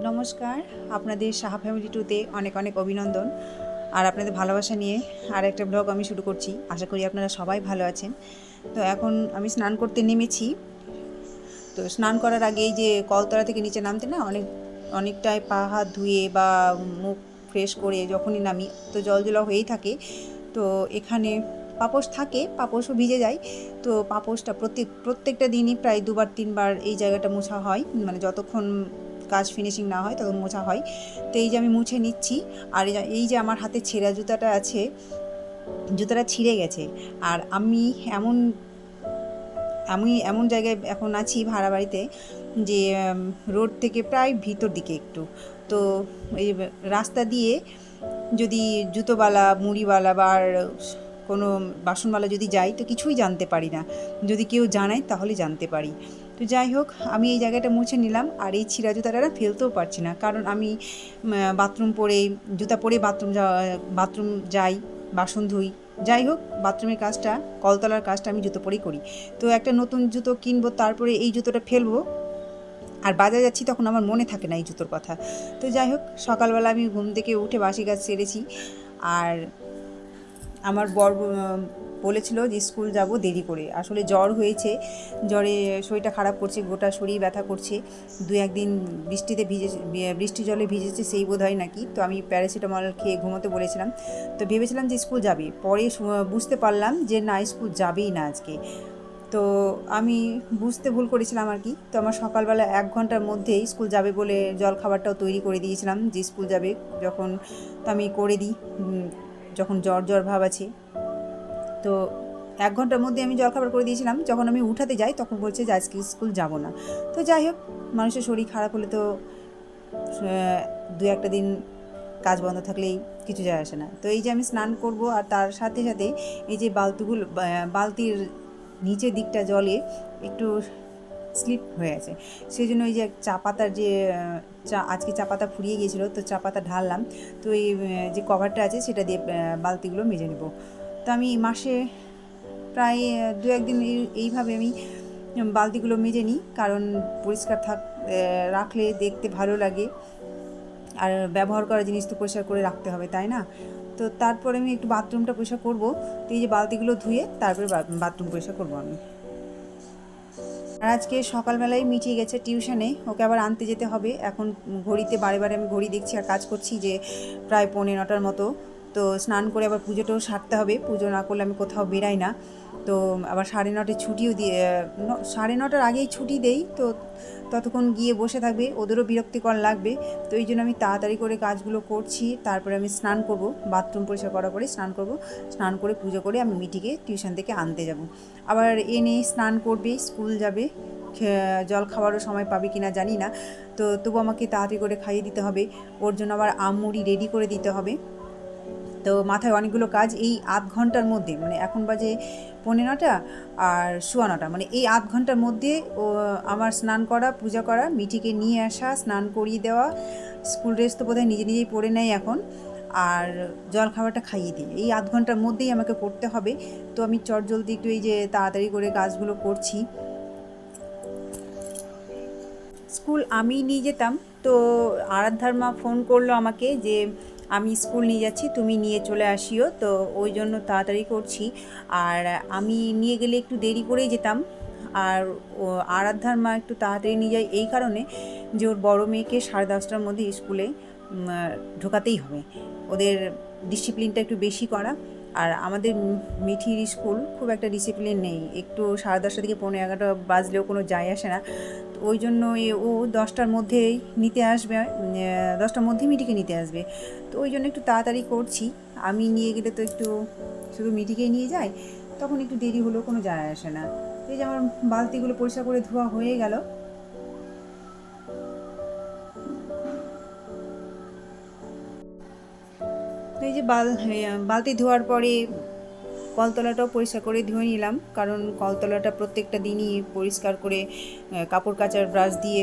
নমস্কার, আপনাদের সাহা ফ্যামিলি টুতে অনেক অনেক অভিনন্দন। আর আপনাদের ভালোবাসা নিয়ে আর একটা ব্লগ আমি শুরু করছি। আশা করি আপনারা সবাই ভালো আছেন। তো এখন আমি স্নান করতে নেমেছি। তো স্নান করার আগে এই যে কলতলা থেকে নিচে নামতে না অনেকটাই পা হাত ধুয়ে বা মুখ ফ্রেশ করে যখনই নামি তো জল হয়েই থাকে। তো এখানে পাপোশ থাকে, পাপোশও ভিজে যায়। তো পাপোশটা প্রত্যেকটা দিনই প্রায় দুবার তিনবার এই জায়গাটা মোছা হয়, মানে যতক্ষণ কাজ ফিনিশিং না হয় তখন মোছা হয়। তো এই যে আমি মুছে নিচ্ছি। আর এই যে আমার হাতে ছেঁড়া জুতাটা আছে, জুতাটা ছিঁড়ে গেছে। আর এমন আমি এমন জায়গায় এখন আছি ভাড়া বাড়িতে যে রোড থেকে প্রায় ভিতর দিকে একটু। তো এই রাস্তা দিয়ে যদি জুতোওয়ালা মুড়িওয়ালা বা কোনো বাসনওয়ালা যদি যাই তো কিছুই জানতে পারি না, যদি কেউ জানায় তাহলে জানতে পারি। তো যাই হোক, আমি এই জায়গাটা মুছে নিলাম। আর এই ছিঁড়া জুতাটা না ফেলতেও পারছি না, কারণ আমি বাথরুম পরে জুতা পরে বাথরুম যাই, বাসন ধুই। যাই হোক, বাথরুমের কাজটা, কলতলার কাজটা আমি জুতো পরেই করি। তো একটা নতুন জুতো কিনবো, তারপরে এই জুতোটা ফেলবো। আর বাজারে যাচ্ছি তখন আমার মনে থাকে না এই জুতোর কথা। তো যাই হোক, সকালবেলা আমি ঘুম থেকে উঠে বাসি কাজ সেরেছি। আর আমার বর বলেছিল যে স্কুল যাব দেরি করে। আসলে জ্বর হয়েছে, জ্বরে শরীরটা খারাপ করছে, গোটা শরীর ব্যথা করছে। দু একদিন বৃষ্টি জলে ভিজেছে সেই বোধ হয় নাকি। তো আমি প্যারাসিটামল খেয়ে ঘুমোতে বলেছিলাম। তো ভেবেছিলাম যে স্কুল যাবে, পরে বুঝতে পারলাম যে না, স্কুল যাবেই না আজকে। তো আমি বুঝতে ভুল করেছিলাম আর কি। তো আমার সকালবেলা 1 ঘন্টার মধ্যেই স্কুল যাবে বলে জলখাবারটাও তৈরি করে দিয়েছিলাম, যে স্কুল যাবে যখন। তো আমি করে দিই যখন জ্বর ভাব আছে। তো 1 ঘন্টার মধ্যে আমি জলখাবার করে দিয়েছিলাম। যখন আমি উঠাতে যাই তখন বলছে যে আজকে স্কুল যাব না। তো যাই হোক, মানুষের শরীর খারাপ হলে তো 2-1 দিন কাজ বন্ধ থাকলেই কিছু যায় আসে না। তো এই যে আমি স্নান করব, আর তার সাথে সাথে এই যে বালতির নিচের দিকটা জলে একটু স্লিপ হয়ে আছে, সেই জন্য ওই যে চা পাতার যে আজকে চা পাতা ফুরিয়ে গিয়েছিলো, তো চা পাতা ঢাললাম। তো এই যে কভারটা আছে সেটা দিয়ে বালতিগুলো মেজে নেব। তো আমি মাসে প্রায় 2-1 দিন এইভাবে আমি বালতিগুলো মেজে নিই, কারণ পরিষ্কার রাখলে দেখতে ভালো লাগে। আর ব্যবহার করা জিনিস তো পরিষ্কার করে রাখতে হবে, তাই না? তো তারপরে আমি একটু বাথরুমটা পরিষ্কার করবো। তো এই যে বালতিগুলো ধুয়ে তারপরে বাথরুম পরিষ্কার করবো আমি। আর আজকে সকালবেলায় মিটিয়ে গেছে টিউশনে, ওকে আবার আনতে যেতে হবে। এখন ঘড়িতে বারে বারে আমি ঘড়ি দেখছি আর কাজ করছি যে প্রায় 9:45 মতো। তো স্নান করে আবার পুজোটাও সারতে হবে, পুজো না করলে আমি কোথাও বেরাই না। তো আবার 9:30 ছুটিও 9:30টার আগেই ছুটি দেই। তো ততক্ষণ গিয়ে বসে থাকবে, ওদেরও বিরক্তিকর লাগবে। তো এই জন্য আমি তাড়াতাড়ি করে কাজগুলো করছি। তারপরে আমি স্নান করব, বাথরুম পরিষ্কার করার পরে স্নান করব। স্নান করে পুজো করে আমি মিটিকে টিউশন থেকে আনতে যাব। আবার এনে স্নান করবে, স্কুল যাবে। জল খাওয়ারও সময় পাবে কিনা জানি না। তো তবু আমাকে তাড়াতাড়ি করে খাইয়ে দিতে হবে। ওর জন্য আবার আমুড়ি রেডি করে দিতে হবে। তো মাথায় অনেকগুলো কাজ এই 0.5 ঘন্টার মধ্যে, মানে এখন বাজে 9:45 আর 9:15, মানে এই 0.5 ঘন্টার মধ্যে আমার স্নান করা, পূজা করা, মিঠিকে নিয়ে আসা, স্নান করিয়ে দেওয়া, স্কুল ড্রেস তো বোধহয় নিজেই পরে নেয় এখন, আর জল খাবারটা খাইয়ে দিই। এই 0.5 ঘন্টার মধ্যেই আমাকে করতে হবে। তো আমি চটজলদি একটু এই যে তাড়াতাড়ি করে কাজগুলো করছি। স্কুল আমি নিয়ে যেতাম। তো আরাধ্যার মা ফোন করলো আমাকে যে আমি স্কুল নিয়ে যাচ্ছি, তুমি নিয়ে চলে আসিও। তো ওই জন্য তাড়াতাড়ি করছি। আর আমি নিয়ে গেলে একটু দেরি করেই যেতাম। আর আরাধ্যার মা একটু তাড়াতাড়ি নিয়ে যায় এই কারণে যে ওর বড় মেয়েকে 10:30টার মধ্যে স্কুলে ঢোকাতেই হবে। ওদের ডিসিপ্লিনটা একটু বেশি করা। আর আমাদের মিঠির স্কুল খুব একটা ডিসিপ্লিন নেই, একটু 10:30 থেকে 11:45 বাজলেও কোনো যায় আসে না। তো ওই জন্য ও 10টার মধ্যেই নিতে আসবে, 10টার মধ্যেই মিটিকে নিতে আসবে। তো ওই জন্য একটু তাড়াতাড়ি করছি। আমি নিয়ে গেলে তো একটু শুধু মিটিকেই নিয়ে যাই, তখন একটু দেরি হলেও কোনো যায় আসে না। এই যে আমার বালতিগুলো পরিষ্কার করে ধোয়া হয়ে গেল। তো এই যে বালতি ধোয়ার পরে কলতলাটাও পরিষ্কার করে ধুয়ে নিলাম, কারণ কলতলাটা প্রত্যেকটা দিনই পরিষ্কার করে কাপড় কাচার ব্রাশ দিয়ে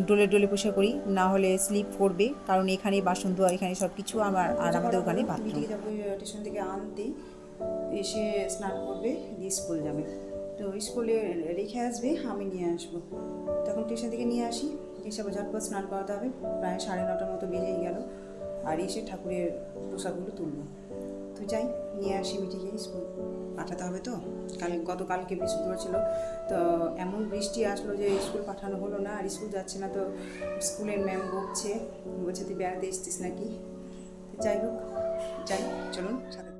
ডলে ডলে পরিষ্কার করি, না হলে স্লিপ করবে। কারণ এখানেই বাসন ধোয়া, এখানে সব কিছু আমার, আর আমাদের ওখানে বাথরুম। যাবো স্টেশন থেকে আনতে, এসে স্নান করবে, দিয়ে স্কুল যাবে। তো স্কুলে রেখে আসবে, আমি নিয়ে আসবো। তখন স্টেশন থেকে নিয়ে আসি, এসব ঝটপট স্নান করাতে হবে, প্রায় 9:30 মতো বেজেই গেল। আর এসে ঠাকুরের প্রসাদগুলো তুলবো। তো যাই, নিয়ে আসি মিঠিকে, স্কুল পাঠাতে হবে তো। গতকালকে বৃহস্পতিবার ছিল, তো এমন বৃষ্টি আসলো যে স্কুল পাঠানো হলো না। আর স্কুল যাচ্ছে না, তো স্কুলের ম্যাম বলছে তুই বেড়াতে এসছিস নাকি। তো যাই হোক, যাই, চলুন সাথে।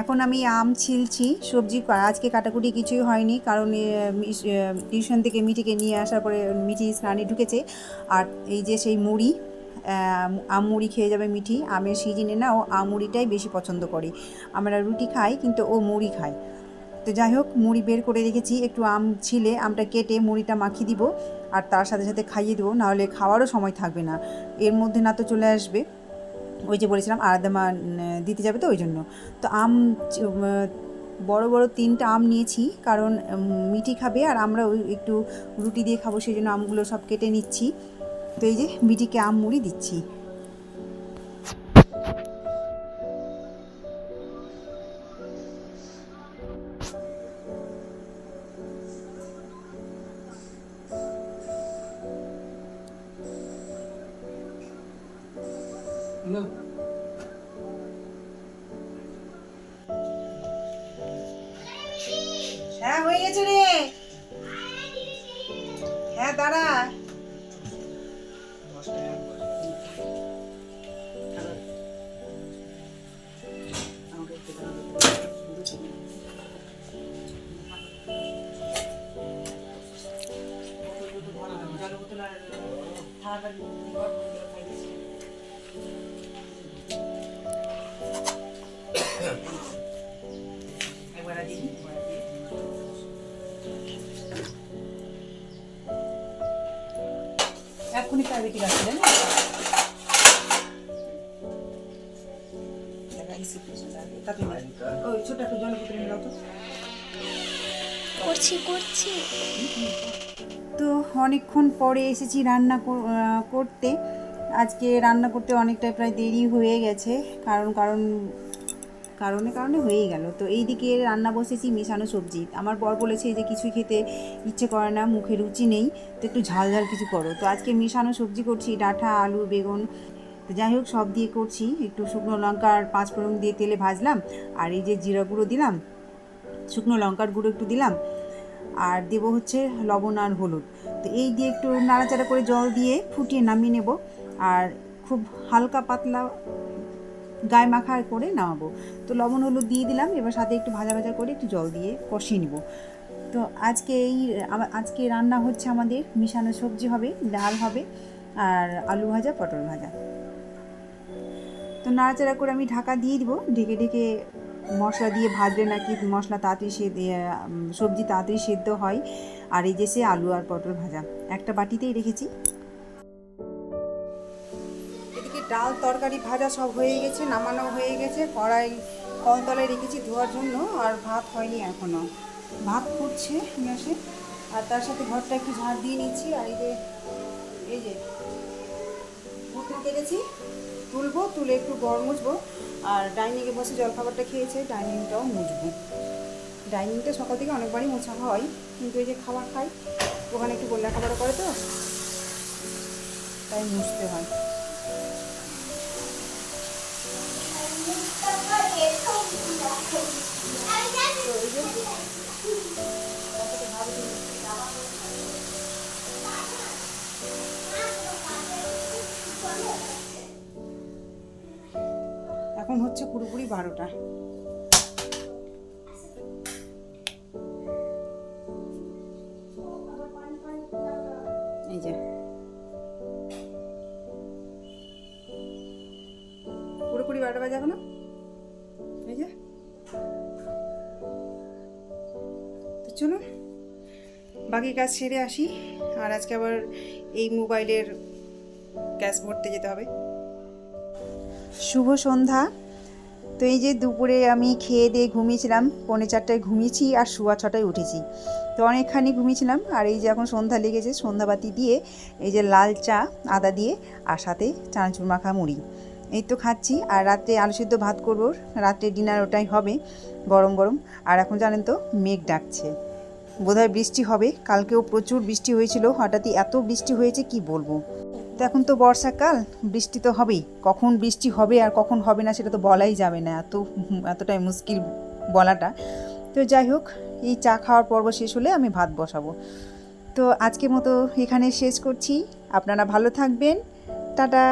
এখন আমি আম ছিলছি, সবজি আজকে কাটাকুটি কিছুই হয়নি, কারণ টিউশন থেকে মিঠিকে নিয়ে আসার পরে মিঠি স্নানে ঢুকেছে। আর এই যে সেই মুড়ি, আম মুড়ি খেয়ে যাবে মিঠি। আমের সিজনে না ও আম মুড়িটাই বেশি পছন্দ করে। আমরা রুটি খাই, কিন্তু ও মুড়ি খায়। তো যাই হোক, মুড়ি বের করে রেখেছি, একটু আম ছিলে আমটা কেটে মুড়িটা মাখিয়ে দিব, আর তার সাথে সাথে খাইয়ে দেবো, নাহলে খাওয়ারও সময় থাকবে না। এর মধ্যে না তো চলে আসবে, ওই যে বলেছিলাম আরাধ্যমা দিতে যাবে, তো ওই জন্য। তো আম বড় বড় 3টা আম নিয়েছি, কারণ মিঠি খাবে আর আমরা ওই একটু রুটি দিয়ে খাবো, সেই জন্য আমগুলো সব কেটে নিচ্ছি। তো এই যে মিঠিকে আম মুড়ি দিচ্ছি। হ্যাঁ, হয়ে গেছে রে। হ্যাঁ, দাঁড়া। এক্ষুনি প্রাইভেটে গেছিলেন ওই ছোট একটু জলপত্র নিয়ে তো করছি। তো অনেকক্ষণ পরে এসেছি রান্না করতে। আজকে রান্না করতে অনেকটাই প্রায় দেরি হয়ে গেছে, কারণে হয়েই গেল। তো এই দিকে রান্না বসেছি মেশানো সবজি। আমার বর বলেছে যে কিছুই খেতে ইচ্ছে করে না, মুখে রুচি নেই, তো একটু ঝাল ঝাল কিছু করো। তো আজকে মেশানো সবজি করছি, ডাঁটা, আলু, বেগুন। তো যাই হোক, সব দিয়ে করছি। একটু শুকনো লঙ্কার 5 ফোড়ন দিয়ে তেলে ভাজলাম, আর এই যে জিরা গুঁড়ো দিলাম, শুকনো লঙ্কার গুঁড়ো একটু দিলাম, আর দেবো হচ্ছে লবণ আর হলুদ। তো এই দিয়ে একটু নাড়াচাড়া করে জল দিয়ে ফুটিয়ে নামিয়ে নেব। আর খুব হালকা পাতলা গায়ে মাখা করে নামাবো। তো লবণ হলুদ দিয়ে দিলাম, এবার সাথে একটু ভাজা ভাজা করে একটু জল দিয়ে কষিয়ে নেব। তো আজকে রান্না হচ্ছে আমাদের মিশানো সবজি হবে, ডাল হবে, আর আলু ভাজা, পটল ভাজা। তো নাড়াচাড়া করে আমি ঢাকা দিয়ে দিব। ঢেকে মশলা দিয়ে ভাজলে নাকি মশলা তাড়াতাড়ি সবজি তাড়াতাড়ি সেদ্ধ হয়। আর এই যে সে আলু আর পটল ভাজা একটা বাটিতেই রেখেছি। এদিকে ডাল, তরকারি, ভাজা সব হয়ে গেছে, নামানো হয়ে গেছে। কড়াই কলতলায় রেখেছি ধোয়ার জন্য, আর ভাত হয়নি এখনও। ভাত ফুটছে গ্যাসে, আর তার সাথে ঘরটা একটু ঝাড় দিয়ে নিচ্ছি। আর এই যে ভুট্টা কেটেছি, তুলে একটু ঘর মুছবো। আর ডাইনিংয়ে বসে জলখাবারটা খেয়েছে, ডাইনিংটাও মুছবো। ডাইনিংটা সকাল থেকে অনেকবারই মোছা হয়, কিন্তু এই যে খাবার খাই, ওখানে একটু গোল্লা খাবার করে, তো তাই মুছতে হয়। এখন হচ্ছে পুরোপুরি 12টা। এই যে পুরোপুরি 12টা বাজে এখনো। এই যে, তো চলুন বাকি কাজ সেরে আসি। আর আজকে আবার এই মোবাইলের গ্যাস ভরতে যেতে হবে। শুভ সন্ধ্যা। তো এই যে দুপুরে আমি খেয়ে দিয়ে ঘুমিয়েছিলাম, 4:45টায় ঘুমিয়েছি, আর শোয়া 6টায় উঠেছি। তো অনেকখানি ঘুমিয়েছিলাম। আর এই যে এখন সন্ধ্যা লেগেছে, সন্ধ্যাবাতি দিয়ে এই যে লাল চা আদা দিয়ে, আর সাথে চানাচুর মাখা মুড়ি, এই তো খাচ্ছি। আর রাত্রে আলু সিদ্ধ ভাত করবো, রাত্রে ডিনার ওটাই হবে, গরম গরম। আর এখন জানেন তো মেঘ ডাকছে। বোধহয় বৃষ্টি হবে। কালকেও প্রচুর বৃষ্টি হয়েছিল, হঠাৎই এত বৃষ্টি হয়েছে কি বলবো। তো এখন তো বর্ষাকাল, বৃষ্টি তো হবেই। কখন বৃষ্টি হবে আর কখন হবে না সেটা তো বলাই যাবে না, এতটাই মুশকিল বলাটা। তো যাই হোক, এই চা খাওয়ার পর্ব শেষ হলে আমি ভাত বসাবো। তো আজকের মতো এখানে শেষ করছি। আপনারা ভালো থাকবেন, টাটা।